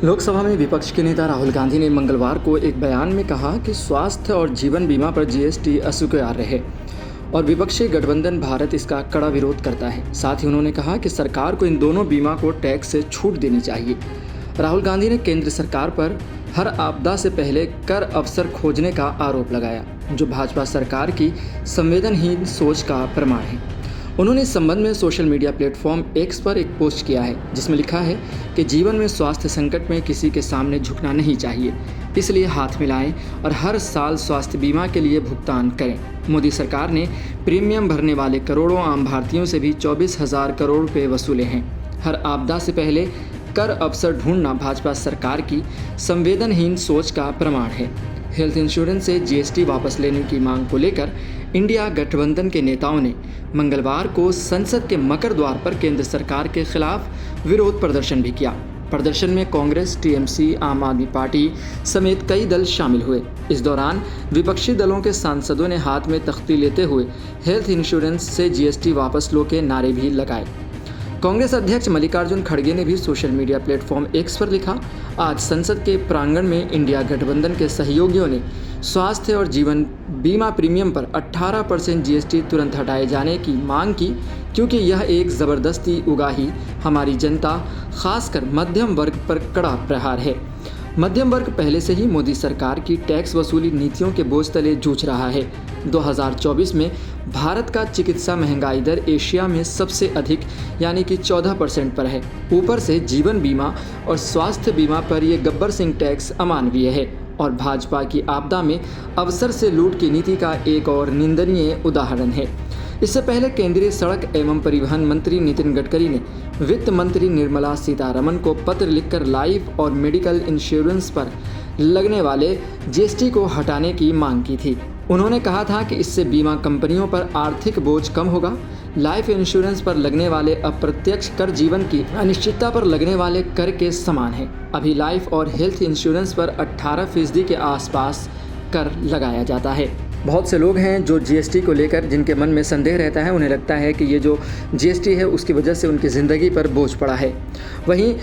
लोकसभा में विपक्ष के नेता राहुल गांधी ने मंगलवार को एक बयान में कहा कि स्वास्थ्य और जीवन बीमा पर जीएसटी अस्वीकार्य है और विपक्षी गठबंधन भारत इसका कड़ा विरोध करता है। साथ ही उन्होंने कहा कि सरकार को इन दोनों बीमा को टैक्स से छूट देनी चाहिए। राहुल गांधी ने केंद्र सरकार पर हर आपदा से पहले कर अवसर खोजने का आरोप लगाया, जो भाजपा सरकार की संवेदनहीन सोच का प्रमाण है। उन्होंने इस संबंध में सोशल मीडिया प्लेटफॉर्म एक्स पर एक पोस्ट किया है, जिसमें लिखा है कि जीवन में स्वास्थ्य संकट में किसी के सामने झुकना नहीं चाहिए, इसलिए हाथ मिलाएं और हर साल स्वास्थ्य बीमा के लिए भुगतान करें। मोदी सरकार ने प्रीमियम भरने वाले करोड़ों आम भारतीयों से भी 24,000 करोड़ रुपये वसूले हैं। हर आपदा से पहले कर अवसर ढूंढना भाजपा सरकार की संवेदनहीन सोच का प्रमाण है। हेल्थ इंश्योरेंस से जीएसटी वापस लेने की मांग को लेकर इंडिया गठबंधन के नेताओं ने मंगलवार को संसद के मकर द्वार पर केंद्र सरकार के खिलाफ विरोध प्रदर्शन भी किया। प्रदर्शन में कांग्रेस, टीएमसी, आम आदमी पार्टी समेत कई दल शामिल हुए। इस दौरान विपक्षी दलों के सांसदों ने हाथ में तख्ती लेते हुए हेल्थ इंश्योरेंस से जीएसटी वापस लो के नारे भी लगाए। कांग्रेस अध्यक्ष मल्लिकार्जुन खड़गे ने भी सोशल मीडिया प्लेटफॉर्म एक्स पर लिखा, आज संसद के प्रांगण में इंडिया गठबंधन के सहयोगियों ने स्वास्थ्य और जीवन बीमा प्रीमियम पर 18% जीएसटी तुरंत हटाए जाने की मांग की, क्योंकि यह एक ज़बरदस्ती उगाही हमारी जनता, खासकर मध्यम वर्ग पर कड़ा प्रहार है। मध्यम वर्ग पहले से ही मोदी सरकार की टैक्स वसूली नीतियों के बोझ तले जूझ रहा है। 2024 में भारत का चिकित्सा महंगाई दर एशिया में सबसे अधिक यानी कि 14% पर है। ऊपर से जीवन बीमा और स्वास्थ्य बीमा पर ये गब्बर सिंह टैक्स अमानवीय है और भाजपा की आपदा में अवसर से लूट की नीति का एक और निंदनीय उदाहरण है। इससे पहले केंद्रीय सड़क एवं परिवहन मंत्री नितिन गडकरी ने वित्त मंत्री निर्मला सीतारमण को पत्र लिखकर लाइफ और मेडिकल इंश्योरेंस पर लगने वाले जीएसटी को हटाने की मांग की थी। उन्होंने कहा था कि इससे बीमा कंपनियों पर आर्थिक बोझ कम होगा। लाइफ इंश्योरेंस पर लगने वाले अप्रत्यक्ष कर जीवन की अनिश्चितता पर लगने वाले कर के समान है। अभी लाइफ और हेल्थ इंश्योरेंस पर 18% के आसपास कर लगाया जाता है। बहुत से लोग हैं जो जीएसटी को लेकर जिनके मन में संदेह रहता है, उन्हें लगता है कि ये जो जीएसटी है उसकी वजह से उनकी ज़िंदगी पर बोझ पड़ा है। वहीं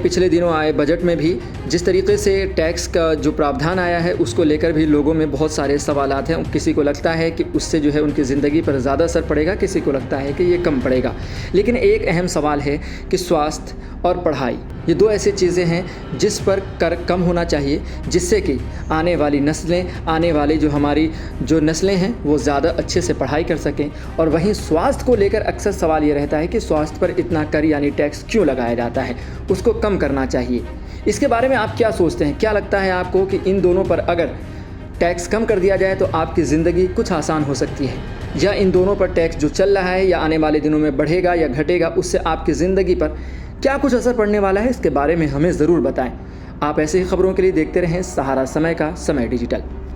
पिछले दिनों आए बजट में भी जिस तरीके से टैक्स का जो प्रावधान आया है उसको लेकर भी लोगों में बहुत सारे सवालात हैं। किसी को लगता है कि उससे जो है उनकी ज़िंदगी पर ज़्यादा असर पड़ेगा, किसी को लगता है कि ये कम पड़ेगा। लेकिन एक अहम सवाल है कि स्वास्थ्य और पढ़ाई, ये दो ऐसी चीज़ें हैं जिस पर कर कम होना चाहिए, जिससे कि आने वाली नस्लें, आने वाली जो हमारी जो नस्लें हैं वो ज़्यादा अच्छे से पढ़ाई कर सकें। और वहीं स्वास्थ्य को लेकर अक्सर सवाल ये रहता है कि स्वास्थ्य पर इतना कर यानी टैक्स क्यों लगाया जाता है, उसको कम करना चाहिए। इसके बारे में आप क्या सोचते हैं? क्या लगता है आपको कि इन दोनों पर अगर टैक्स कम कर दिया जाए तो आपकी ज़िंदगी कुछ आसान हो सकती है, या इन दोनों पर टैक्स जो चल रहा है या आने वाले दिनों में बढ़ेगा या घटेगा, उससे आपकी ज़िंदगी पर क्या कुछ असर पड़ने वाला है? इसके बारे में हमें ज़रूर बताएं। आप ऐसे ही खबरों के लिए देखते रहें सहारा समय का समय डिजिटल।